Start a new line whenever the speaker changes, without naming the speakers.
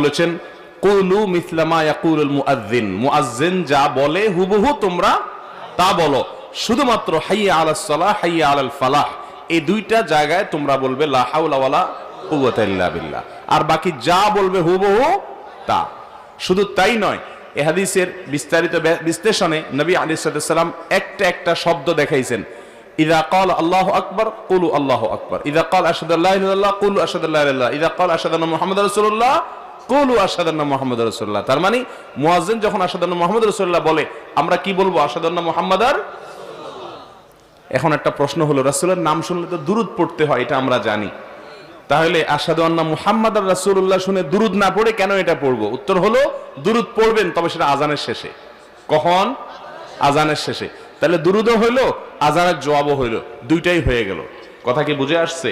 বলেছেন কুলু মিথলা মা ইয়াকুলুল মুআজ্জিন, মুআজ্জিন যা বলে হুবহু তোমরা তা বলো, শুধুমাত্র হাইয়া আলাস সালাহ হাইয়া আলাল ফালাহ এই দুইটা জায়গায় তোমরা বলবে লা হাওলা ওয়ালা কুওয়াতা ইল্লা বিল্লাহ, আর বাকি যা বলবে হুবহু তা। শুধু তাই নয়, এই হাদিসের বিস্তারিত বিশ্লেষণে নবী আলাইহিস সালাম একটা একটা শব্দ দেখাইছেন। ইযা ক্বাল আল্লাহু আকবার কুলু আল্লাহু আকবার, ইযা ক্বাল আশহাদু আল্লা ইলাহা ইল্লাল্লাহ কুলু আশহাদু আল্লা ইলাহা ইল্লাল্লাহ, ইযা ক্বাল আশহাদু আন্না মুহাম্মাদার রাসূলুল্লাহ কুলু আশহাদু আন্না মুহাম্মাদার রাসূলুল্লাহ। তার মানে মুয়াজ্জিন যখন আশহাদু আন্না মুহাম্মাদার রাসূলুল্লাহ বলে, আমরা কি বলবো? আশহাদু আন্না মুহাম্মাদার। এখন একটা প্রশ্ন হলো, রাসূলের নাম শুনলে তো দুরূদ পড়তে হয়, এটা আমরা জানি, তাহলে আশহাদু আন্না মুহাম্মাদার রাসূলুল্লাহ শুনে দুরূদ না পড়ে কেন এটা পড়বো? উত্তর হলো, দুরূদ পড়বেন, তবে সেটা আজানের শেষে। কখন? আজানের শেষে। তাহলে দুরূদও হইলো, আজানের জবাবও হইলো, দুইটাই হয়ে গেল। কথা কি বুঝে আসছে?